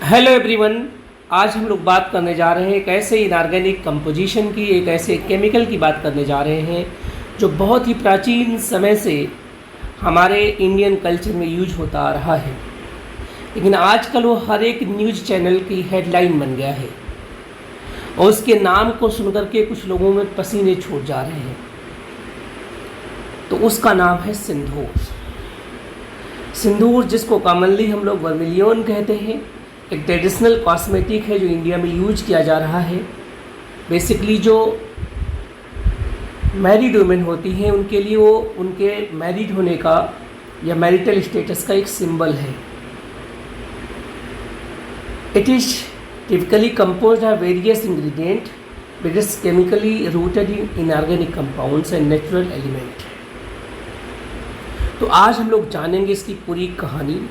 Hello everyone. आज हम लोग बात करने जा रहे हैं एक ऐसे इनऑर्गेनिक कंपोजिशन की, एक ऐसे केमिकल की बात करने जा रहे हैं जो बहुत ही प्राचीन समय से हमारे इंडियन कल्चर में यूज होता आ रहा है, लेकिन आजकल वो हर एक न्यूज़ चैनल की हेडलाइन बन गया है और उसके नाम को सुनकर के कुछ लोगों में पसीने छूट जा रहे हैं। तो उसका नाम है सिंदूर। सिंदूर जिसको कॉमनली हम लोग वर्मिलियन कहते हैं, एक ट्रेडिशनल कॉस्मेटिक है जो इंडिया में यूज किया जा रहा है। बेसिकली जो मैरिड वुमेन होती हैं उनके लिए वो उनके मैरिड होने का या मैरिटल स्टेटस का एक सिंबल है। It is typically composed of various ingredient which is chemically rooted in inorganic compounds and natural element. तो आज हम लोग जानेंगे इसकी पूरी कहानी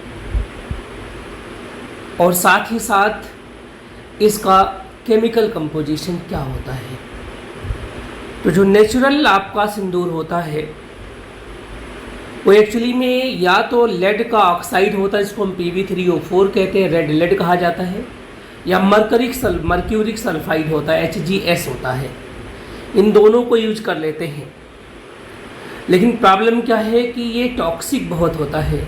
और साथ ही साथ इसका केमिकल कंपोजिशन क्या होता है। तो जो नेचुरल आपका सिंदूर होता है वो एक्चुअली में या तो लेड का ऑक्साइड होता है, जिसको हम Pb3O4 कहते हैं, रेड लेड कहा जाता है, या मर्क्यूरिक सल्फाइड होता है, HgS होता है। इन दोनों को यूज कर लेते हैं, लेकिन प्रॉब्लम क्या है कि ये टॉक्सिक बहुत होता है।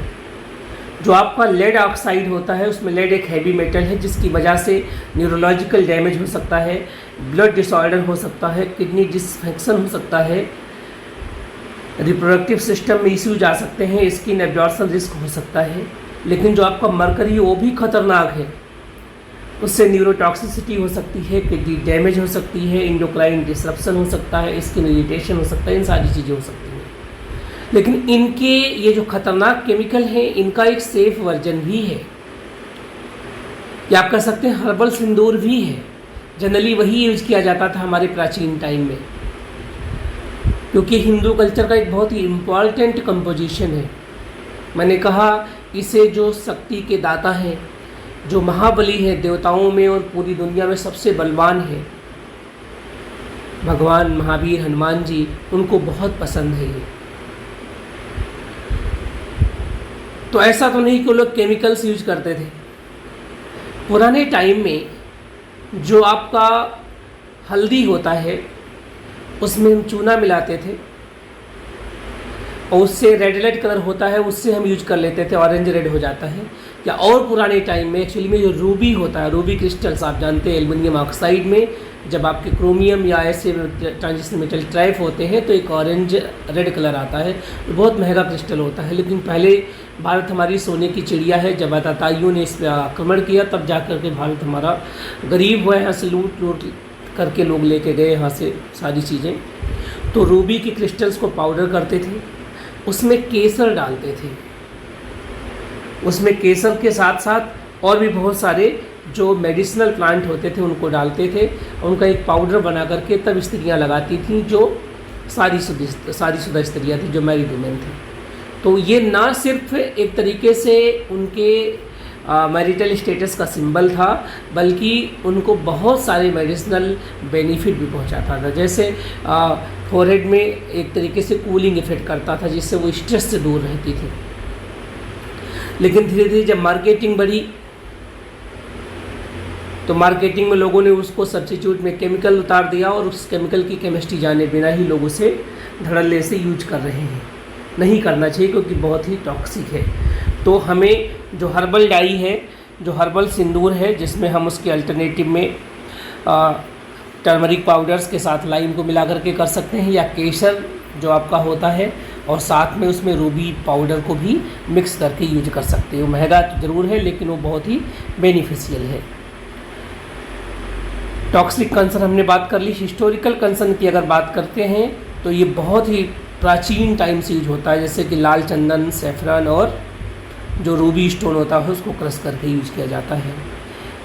जो आपका लेड ऑक्साइड होता है उसमें लेड एक हैवी मेटल है जिसकी वजह से न्यूरोलॉजिकल डैमेज हो सकता है, ब्लड डिसऑर्डर हो सकता है, किडनी डिसफंक्शन हो सकता है, रिप्रोडक्टिव सिस्टम में इश्यूज आ सकते हैं, स्किन एब्जॉर्प्शन रिस्क हो सकता है। लेकिन जो आपका मरकरी वो भी खतरनाक है, उससे न्यूरोटॉक्सिसिटी हो सकती है, किडनी डैमेज हो सकती है, इंडोक्राइन डिसरप्शन हो सकता है, स्किन इरिटेशन हो सकता है, इन सारी चीज़ें हो सकती हैं। लेकिन इनके ये जो खतरनाक केमिकल हैं इनका एक सेफ वर्जन भी है, या आप कह सकते हैं हर्बल सिंदूर भी है। जनरली वही यूज किया जाता था हमारे प्राचीन टाइम में, क्योंकि हिंदू कल्चर का एक बहुत ही इम्पॉर्टेंट कंपोजिशन है। मैंने कहा इसे जो शक्ति के दाता हैं, जो महाबली है देवताओं में और पूरी दुनिया में सबसे बलवान है, भगवान महावीर हनुमान जी, उनको बहुत पसंद है ये। तो ऐसा तो नहीं कि वो लोग केमिकल्स यूज करते थे। पुराने टाइम में जो आपका हल्दी होता है उसमें हम चूना मिलाते थे और उससे रेड कलर होता है, उससे हम यूज कर लेते थे, ऑरेंज रेड हो जाता है। या और पुराने टाइम में एक्चुअली में जो रूबी होता है, रूबी क्रिस्टल्स आप जानते हैं, एल्युमिनियम ऑक्साइड में जब आपके क्रोमियम या ऐसे ट्रांजिशन मेटल ट्राइप होते हैं तो एक ऑरेंज रेड कलर आता है। तो बहुत महंगा क्रिस्टल होता है, लेकिन पहले भारत हमारी सोने की चिड़िया है। जब आताताइयों ने इस पर आक्रमण किया तब जाकर के भारत हमारा गरीब हुआ, यहाँ से लूट करके लोग लेके गए यहाँ से सारी चीज़ें। तो रूबी के क्रिस्टल्स को पाउडर करते थे, उसमें केसर डालते थे, उसमें केसर के साथ साथ और भी बहुत सारे जो मेडिसिनल प्लांट होते थे उनको डालते थे और उनका एक पाउडर बना करके तब स्त्रियाँ लगाती थीं, जो सारी शुदा स्त्रियाँ थी, जो मैरिड वुमेन थी। तो ये ना सिर्फ एक तरीके से उनके मैरिटल स्टेटस का सिंबल था, बल्कि उनको बहुत सारे मेडिसिनल बेनिफिट भी पहुंचाता था। जैसे फोरहेड में एक तरीके से कूलिंग इफेक्ट करता था, जिससे वो स्ट्रेस से दूर रहती थी। लेकिन धीरे धीरे जब मार्केटिंग बढ़ी तो मार्केटिंग में लोगों ने उसको सब्स्टिट्यूट में केमिकल उतार दिया और उस केमिकल की केमिस्ट्री जाने बिना ही लोग उसे धड़ल्ले से यूज कर रहे हैं। नहीं करना चाहिए क्योंकि बहुत ही टॉक्सिक है। तो हमें जो हर्बल डाई है, जो हर्बल सिंदूर है, जिसमें हम उसके अल्टरनेटिव में टर्मरिक पाउडर्स के साथ लाइम को मिला करके कर सकते हैं, या केसर जो आपका होता है और साथ में उसमें रूबी पाउडर को भी मिक्स करके यूज कर सकते हो। महंगा तो ज़रूर है लेकिन वो बहुत ही बेनिफिशियल है। टॉक्सिक कंसर्न हमने बात कर ली। हिस्टोरिकल कंसर्न की अगर बात करते हैं तो ये बहुत ही प्राचीन टाइम से यूज होता है, जैसे कि लाल चंदन, सेफ्रॉन और जो रूबी स्टोन होता है उसको क्रश करके यूज किया जाता है।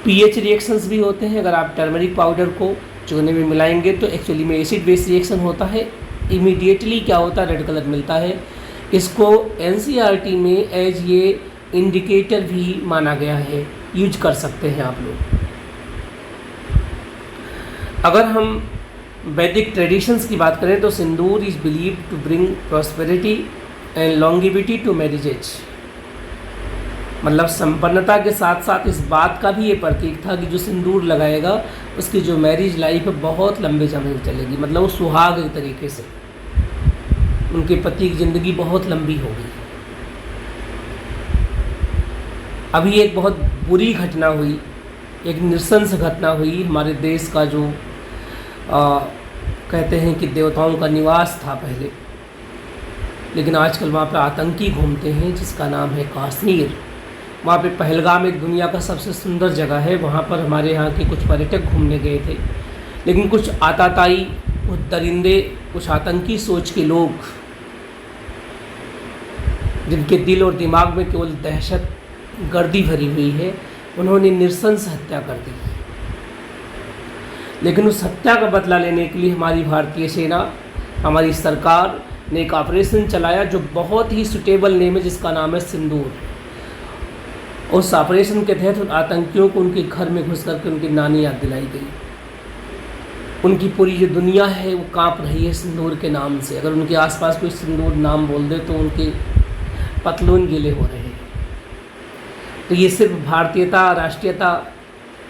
पीएच रिएक्शंस भी होते हैं। अगर आप टर्मरिक पाउडर को चूने में मिलाएंगे तो एक्चुअली में एसिड बेस रिएक्शन होता है, इमीडिएटली क्या होता है, रेड कलर मिलता है। इसको एनसीईआरटी में एज ये इंडिकेटर भी माना गया है, यूज कर सकते हैं आप लोग। अगर हम वैदिक ट्रेडिशंस की बात करें तो sindoor is believe to bring prosperity and longevity to marriages. मतलब संपन्नता के साथ साथ इस बात का भी ये प्रतीक था कि जो सिंदूर लगाएगा उसकी जो मैरिज लाइफ है बहुत लंबे समय तक चलेगी, मतलब वो सुहाग एक तरीके से उनके पति की ज़िंदगी बहुत लंबी होगी। अभी एक बहुत बुरी घटना हुई, एक नृशंस घटना हुई हमारे देश का, जो कहते हैं कि देवताओं का निवास था पहले, लेकिन आजकल वहाँ पर आतंकी घूमते हैं, जिसका नाम है कश्मीर। वहाँ पे पहलगाम एक दुनिया का सबसे सुंदर जगह है, वहाँ पर हमारे यहाँ के कुछ पर्यटक घूमने गए थे, लेकिन कुछ आताताई, कुछ दरिंदे, कुछ आतंकी सोच के लोग, जिनके दिल और दिमाग में केवल दहशत गर्दी भरी हुई है, उन्होंने नृशंस हत्या कर दी। लेकिन उस हत्या का बदला लेने के लिए हमारी भारतीय सेना, हमारी सरकार ने एक ऑपरेशन चलाया जो बहुत ही सुटेबल नेम है, जिसका नाम है सिंदूर। उस ऑपरेशन के तहत उन आतंकियों को उनके घर में घुस करके उनकी नानी याद दिलाई गई। उनकी पूरी जो दुनिया है वो कांप रही है सिंदूर के नाम से। अगर उनके आसपास कोई सिंदूर नाम बोल दे तो उनके पतलून गीले हो रहे हैं। तो ये सिर्फ भारतीयता, राष्ट्रीयता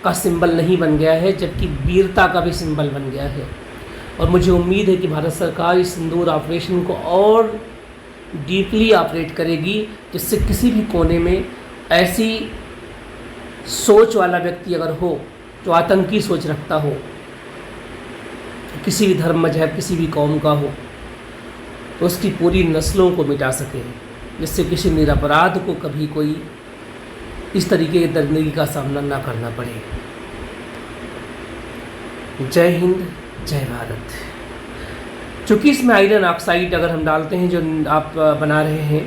का सिंबल नहीं बन गया है, जबकि वीरता का भी सिंबल बन गया है। और मुझे उम्मीद है कि भारत सरकार इस सिंदूर ऑपरेशन को और डीपली ऑपरेट करेगी, जिससे किसी भी कोने में ऐसी सोच वाला व्यक्ति अगर हो, जो आतंकी सोच रखता हो, किसी भी धर्म, मजहब, किसी भी कौम का हो, तो उसकी पूरी नस्लों को मिटा सके, जिससे किसी निरपराध को कभी कोई इस तरीके की दर्दगी का सामना ना करना पड़े। जय हिंद, जय भारत। चूँकि इसमें आयरन ऑक्साइड अगर हम डालते हैं, जो आप बना रहे हैं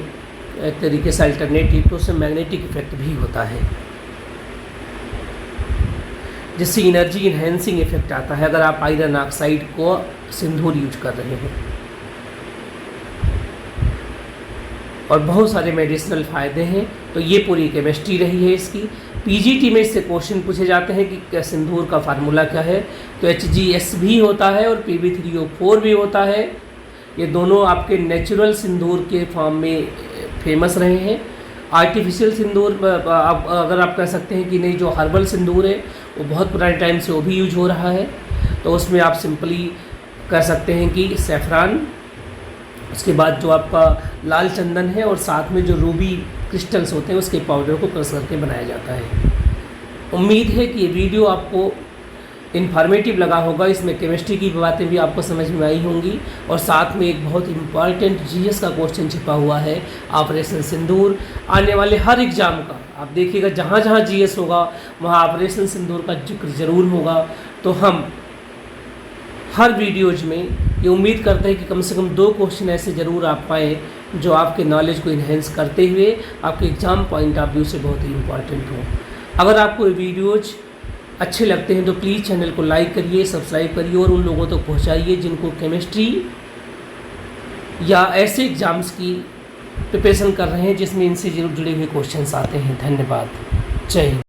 एक तरीके से अल्टरनेटिव, तो उससे मैग्नेटिक इफेक्ट भी होता है, जिससे एनर्जी इन्हेंसिंग इफेक्ट आता है अगर आप आयरन ऑक्साइड को सिंदूर यूज कर रहे हैं। और बहुत सारे मेडिसिनल फ़ायदे हैं। तो ये पूरी केमिस्ट्री रही है इसकी। पीजीटी में इससे क्वेश्चन पूछे जाते हैं कि सिंदूर का फार्मूला क्या है, तो HGS भी होता है और Pb3O4 भी होता है। ये दोनों आपके नेचुरल सिंदूर के फॉर्म में फेमस रहे हैं। आर्टिफिशियल सिंदूर अगर आप कह सकते हैं कि नहीं, जो हर्बल सिंदूर है वो बहुत पुराने टाइम से वो भी यूज हो रहा है। तो उसमें आप सिंपली कह सकते हैं कि सैफरान, उसके बाद जो आपका लाल चंदन है, और साथ में जो रूबी क्रिस्टल्स होते हैं उसके पाउडर को क्रश करके बनाया जाता है। उम्मीद है कि ये वीडियो आपको इन्फॉर्मेटिव लगा होगा। इसमें केमिस्ट्री की बातें भी आपको समझ में आई होंगी, और साथ में एक बहुत इम्पॉर्टेंट GS का क्वेश्चन छिपा हुआ है, ऑपरेशन सिंदूर। आने वाले हर एग्ज़ाम का आप देखिएगा, जहाँ जहाँ GS होगा वहाँ ऑपरेशन सिंदूर का जिक्र ज़रूर होगा। तो हम हर वीडियोज में ये उम्मीद करते हैं कि कम से कम 2 क्वेश्चन ऐसे ज़रूर आप पाएँ जो आपके नॉलेज को इन्हेंस करते हुए आपके एग्ज़ाम पॉइंट ऑफ व्यू से बहुत ही इम्पॉर्टेंट हो। अगर आपको ये वीडियोज़ अच्छे लगते हैं तो प्लीज़ चैनल को लाइक करिए, सब्सक्राइब करिए, और उन लोगों तक पहुंचाइए जिनको केमिस्ट्री या ऐसे एग्ज़ाम्स की प्रिपरेशन कर रहे हैं जिसमें इनसे जुड़े हुए क्वेश्चंस आते हैं। धन्यवाद। जय हिंद।